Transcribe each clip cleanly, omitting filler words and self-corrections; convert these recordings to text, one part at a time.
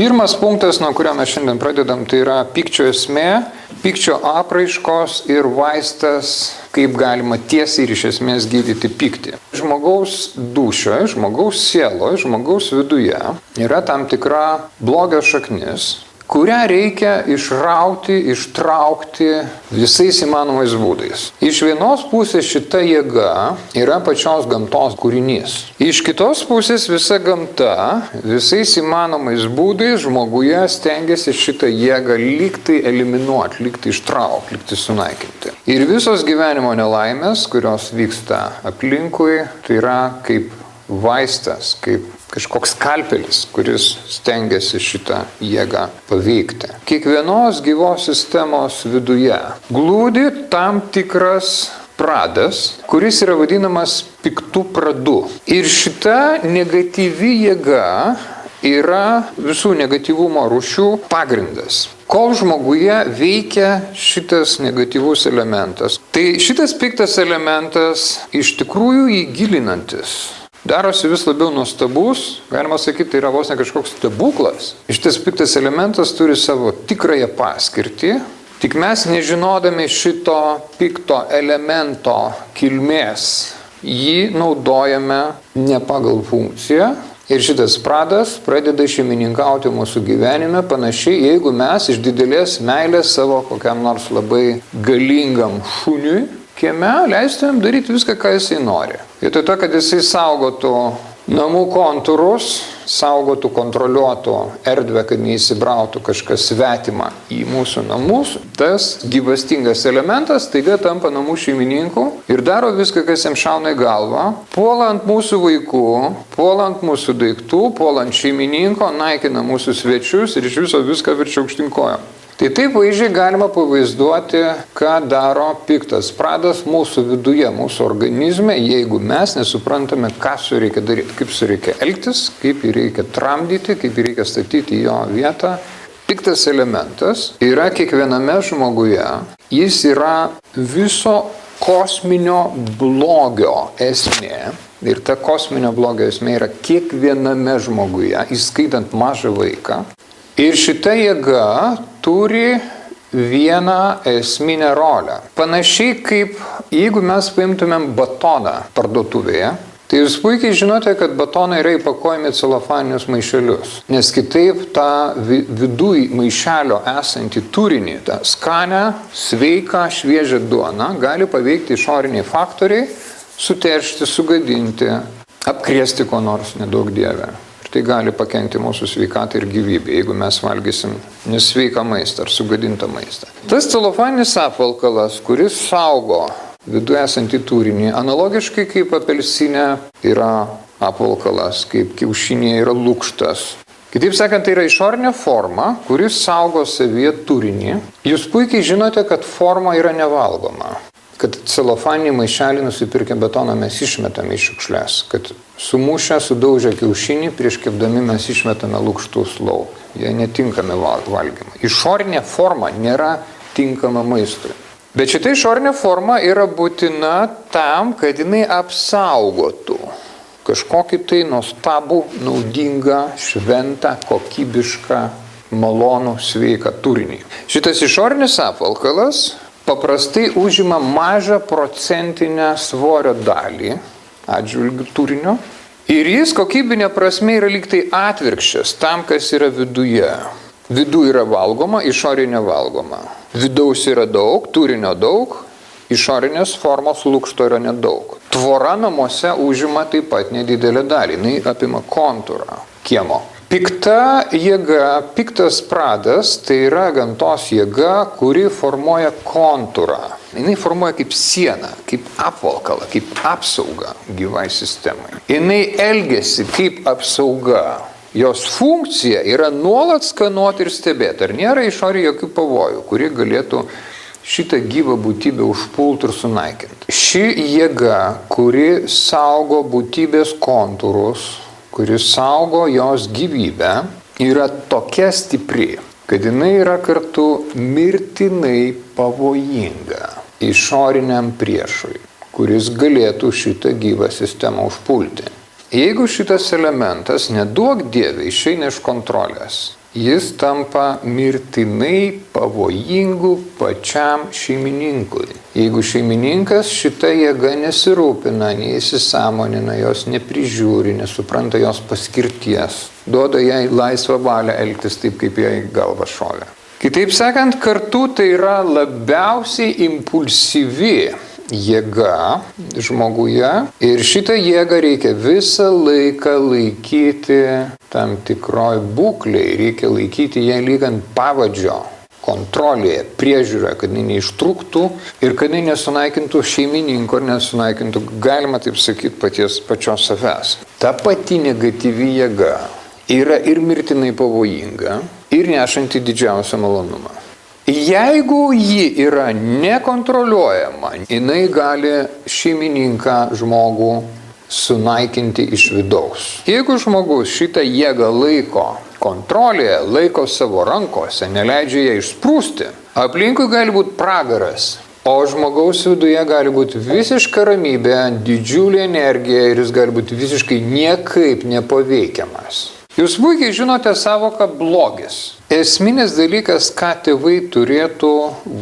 Pirmas punktas, nuo kurio mes šiandien pradedam, tai yra pykčio esmė, pykčio apraiškos ir vaistas, kaip galima tiesiai ir iš esmės gydyti pyktį. Žmogaus dūšioje, žmogaus sieloje, žmogaus viduje yra tam tikra blogio šaknis, kurią reikia išrauti, ištraukti visais įmanomais būdais. Iš vienos pusės šita jėga yra pačios gamtos kūrinys. Iš kitos pusės visa gamta visais įmanomais būdais žmoguje stengiasi šitą jėgą lygtai eliminuoti, lygtai ištraukti, lygtai sunaikinti. Ir visos gyvenimo nelaimės, kurios vyksta aplinkui, tai yra kaip vaistas, kaip kažkoks skalpelis, kuris stengiasi šitą jėgą paveikti. Kiekvienos gyvos sistemos viduje glūdi tam tikras pradas, kuris yra vadinamas piktų pradu. Ir šita negatyvi jėga yra visų negatyvumo rūšių pagrindas. Kol žmoguje veikia šitas negatyvus elementas, tai šitas piktas elementas iš tikrųjų jį gilinantis darosi vis labiau nuostabus, galima sakyti, tai yra vos ne kažkoks stebuklas. Šitas piktas elementas turi savo tikrąją paskirtį, tik mes nežinodami šito pikto elemento kilmės, jį naudojame ne pagal funkciją. Ir šitas pradas pradeda šeimininkauti mūsų gyvenime panašiai, jeigu mes iš didelės meilės savo kokiam nors labai galingam šuniui kieme leistumėm daryti viską, ką jisai nori. Vietoj to, kad jisai saugotų namų kontūrus, saugotų, kontroliuotų erdvę, kad neįsibrautų kažkas svetima į mūsų namus, tas gyvastingas elementas taiga tampa namų šeimininku ir daro viską, kas jam šauna į galvą, puola ant mūsų vaikų, puola ant mūsų daiktų, puola ant šeimininko, naikina mūsų svečius ir iš viso viską verčia aukštyn kojom. Tai taip vaizdžiai galima pavaizduoti, ką daro piktas pradas mūsų viduje, mūsų organizme, jeigu mes nesuprantame, ką su reikia daryti, kaip su reikia elgtis, kaip jį reikia tramdyti, kaip jį reikia statyti į jo vietą. Piktas elementas yra kiekviename žmoguje, jis yra viso kosminio blogio esmė. Ir ta kosminio blogio esmė yra kiekviename žmoguje, įskaitant mažą vaiką. Ir šita jėga turi vieną esminę rolę. Panašiai kaip jeigu mes paimtumėm batoną parduotuvėje, tai jūs puikiai žinote, kad batonai yra įpakojami celofaninius maišelius. Nes kitaip tą viduj maišelio esantį turinį, tą skanę, sveiką, šviežią duoną gali paveikti išoriniai faktoriai, suteršti, sugadinti, apkrėsti ko nors, nedaug dieve. Tai gali pakenkti mūsų sveikatai ir gyvybei, jeigu mes valgysim nesveiką maistą ar sugadintą maistą. Tas celofaninis apvalkalas, kuris saugo viduje esantį turinį, analogiškai kaip apelsinė yra apvalkalas, kaip kiaušinėje yra lukštas. Kitaip sakant, tai yra išorinė forma, kuris saugo savyje turinį. Jūs puikiai žinote, kad forma yra nevalgoma. Kad celofaninį maišelį nusipirkę betoną mes išmetame iš šiukšlės, kad sumušę, sudaužę kiaušinį, prieš kepdami mes išmetame lukštus lauk. Jie netinkami valgymui. Išorinė forma nėra tinkama maistui. Bet šita išorinė forma yra būtina tam, kad jinai apsaugotų kažkokį tai nuostabų, naudingą, šventą, kokybišką, malonų, sveiką turinį. Šitas išorinis apvalkalas paprastai užima mažą procentinę svorio dalį atžvilgių turinio ir jis kokybinė prasme yra lyg tai atvirkščias tam, kas yra viduje. Vidu yra valgoma, išorinė valgoma. Vidaus yra daug, turinio daug, išorinės formos lukšto yra nedaug. Tvora namuose užima taip pat nedidelę dalį, jinai apima kontūrą kiemo. Pikta jėga, piktas pradas, tai yra gamtos jėga, kuri formuoja kontūrą. Jinai formuoja kaip sieną, kaip apvalkalą, kaip apsaugą gyvai sistemai. Jinai elgiasi kaip apsauga. Jos funkcija yra nuolat skanuoti ir stebėti, ar nėra išorėje jokių pavojų, kurie galėtų šitą gyvą būtybę užpulti ir sunaikinti. Ši jėga, kuri saugo būtybės kontūrus, kuris saugo jos gyvybę, yra tokia stipri, kad jinai yra kartu mirtinai pavojinga išoriniam priešui, kuris galėtų šitą gyvą sistemą užpulti. Jeigu šitas elementas, neduok Dieve, išeina iš kontrolės, jis tampa mirtinai pavojingu pačiam šeimininkui. Jeigu šeimininkas šitą jėgą nesirūpina, neįsisąmonina, jos neprižiūri, nesupranta jos paskirties, duoda jai laisvą valią elgtis taip, kaip jai galva šovė. Kitaip sakant, kartu tai yra labiausiai impulsyvi jėga žmoguje ir šitą jėgą reikia visą laiką laikyti tam tikroj būklėje, reikia laikyti ją lyg ant pavadžio, kontrolėje, priežiūroje, kad jinai neištrūktų ir kad jinai nesunaikintų šeimininko ir nesunaikintų, galima taip sakyti, pačios savęs. Ta pati negatyvi jėga yra ir mirtinai pavojinga, ir nešanti didžiausią malonumą. Jeigu ji yra nekontroliuojama, jinai gali šeimininką žmogų sunaikinti iš vidaus. Jeigu žmogus šitą jėgą laiko kontrolėje, laiko savo rankose, neleidžia ją išsprūsti, aplinkui gali būti pragaras, o žmogaus viduje gali būti visiška ramybė, didžiulė energija ir jis gali būti visiškai niekaip nepaveikiamas. Jūs puikiai žinote savoką blogis. Esminis dalykas, ką tėvai turėtų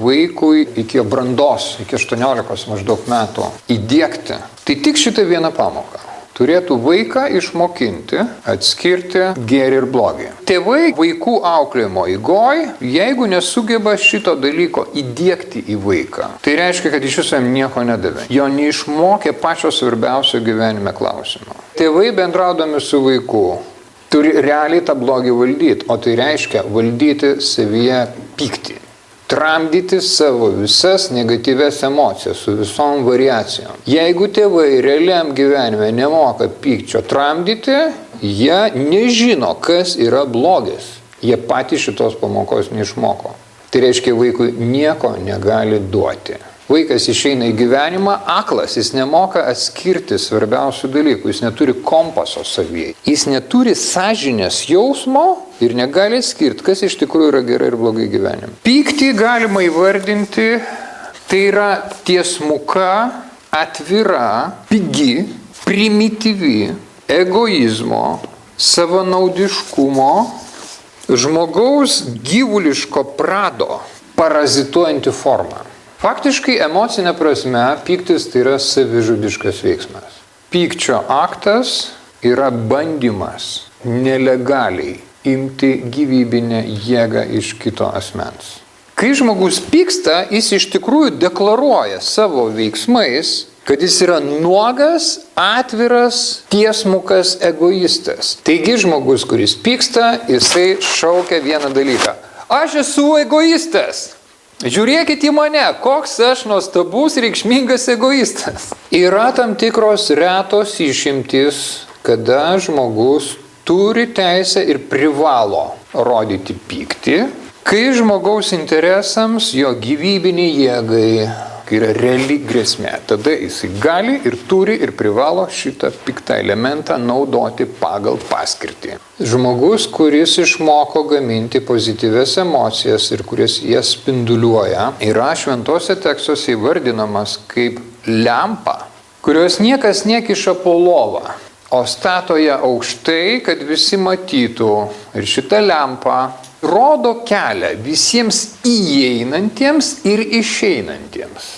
vaikui iki brandos, iki 18 maždaug metų įdiegti, tai tik šitą vieną pamoką. Turėtų vaiką išmokinti, atskirti gėrį ir blogį. Tėvai vaikų auklėjimo eigoj, jeigu nesugeba šito dalyko įdiegti į vaiką, tai reiškia, kad iš viso jam nieko nedavė. Jo neišmokė pačio svarbiausio gyvenime klausimo. Tėvai bendraudami su vaiku turi realiai tą blogį valdyti, o tai reiškia valdyti savyje pyktį. Tramdyti savo visas negatyves emocijas su visom variacijom. Jeigu tėvai realiam gyvenime nemoka pykčio tramdyti, jie nežino, kas yra blogis. Jie patys šitos pamokos neišmoko. Tai reiškia, vaikui nieko negali duoti. Vaikas išeina į gyvenimą aklas, jis nemoka atskirti svarbiausių dalykų, jis neturi kompaso savyje. Jis neturi sąžinės jausmo ir negali atskirti, kas iš tikrųjų yra gerai ir blogai gyvenime. Pyktį galima įvardinti, tai yra tiesmuka, atvira, pigi, primityvi, egoizmo, savanaudiškumo, žmogaus gyvuliško prado, parazituojanti forma. Faktiškai emocinė prasme pyktis tai yra savižudiškas veiksmas. Pykčio aktas yra bandymas nelegaliai imti gyvybinę jėgą iš kito asmens. Kai žmogus pyksta, jis iš tikrųjų deklaruoja savo veiksmais, kad jis yra nuogas, atviras, tiesmukas egoistas. Taigi žmogus, kuris pyksta, jisai šaukia vieną dalyką. Aš esu egoistas. Žiūrėkit į mane, koks aš nuostabus, reikšmingas egoistas. Yra tam tikros retos išimtys, kada žmogus turi teisę ir privalo rodyti pyktį, kai žmogaus interesams, jo gyvybiniai jėgai, kai yra reali grėsmė. Tada jisai gali ir turi ir privalo šitą piktą elementą naudoti pagal paskirtį. Žmogus, kuris išmoko gaminti pozityvias emocijas ir kuris jas spinduliuoja, yra šventuose tekstuose įvardinamas kaip lempa, kurios niekas nekiša po lovą, o stato ją aukštai, kad visi matytų. Ir šita lempa rodo kelią visiems įeinantiems ir išeinantiems.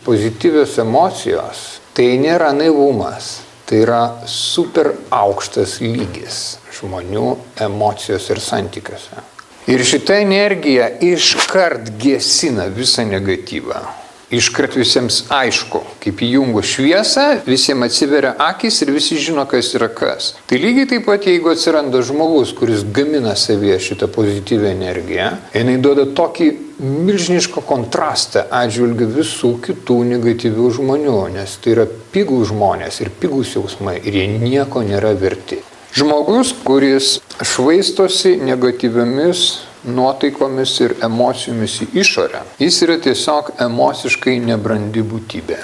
Pozityvios emocijos tai nėra naivumas, tai yra super aukštas lygis žmonių emocijos ir santykiuose. Ir šita energija iškart gesina visą negatyvą. Iškart visiems aišku, kaip įjungo šviesą, visiems atsiveria akis ir visi žino, kas yra kas. Tai lygiai taip pat, jeigu atsiranda žmogus, kuris gamina savyje šitą pozityvę energiją, jinai duoda tokį milžinišką kontrastą atžvilgiu visų kitų negatyvių žmonių, nes tai yra pigų žmonės ir pigūs jausmai ir jie nieko nėra verti. Žmogus, kuris švaistosi negatyviomis nuotaikomis ir emocijomis į išorę, jis yra tiesiog emociškai nebrandi būtybė.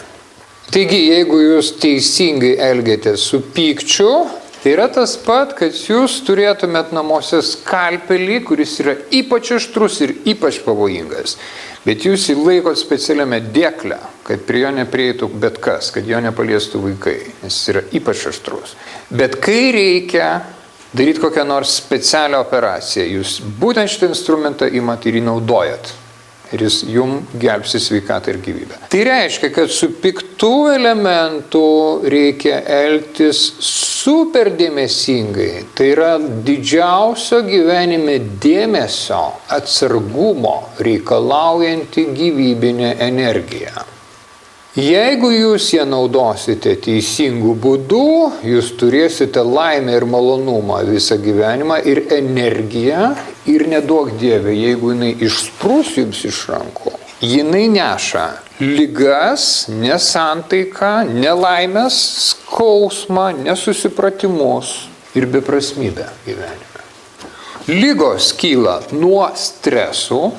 Taigi, jeigu jūs teisingai elgiatės su pykčiu, tai yra tas pat, kad jūs turėtumėt namuose skalpelį, kuris yra ypač aštrus ir ypač pavojingas. Bet jūs jį laikot specialiame dėkle, kad prie jo neprieitų bet kas, kad jo nepaliestų vaikai, nes jis yra ypač aštrus. Bet kai reikia daryti kokią nors specialią operaciją, jūs būtent šitą instrumentą imat ir jį naudojat. Ir jis jum gelbsti sveikatą ir gyvybę. Tai reiškia, kad su piktų elementų reikia elgtis super dėmesingai. Tai yra didžiausio gyvenime dėmesio, atsargumo reikalaujanti gyvybinė energija. Jeigu jūs ją naudosite teisingų būdų, jūs turėsite laimę ir malonumą visą gyvenimą ir energiją ir neduok Dieve, jeigu jinai išsprūs jums iš rankų. Jinai neša ligas, nesantaiką, nelaimės, skausmą, nesusipratimus ir beprasmybę gyvenime. Ligos kyla nuo stresų.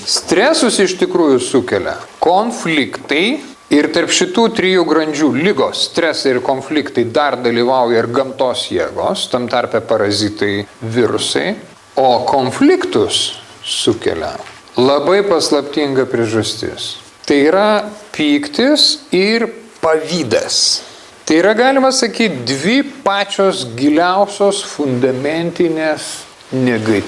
Stresus iš tikrųjų sukelia konfliktai. Ir tarp šitų trijų grandžių ligos, stresai ir konfliktai dar dalyvauja ir gamtos jėgos, tam tarpe parazitai, virusai, o konfliktus sukelia labai paslaptinga priežastis. Tai yra pyktis ir pavydas. Tai yra, galima sakyti, dvi pačios giliausios fundamentinės negatyvios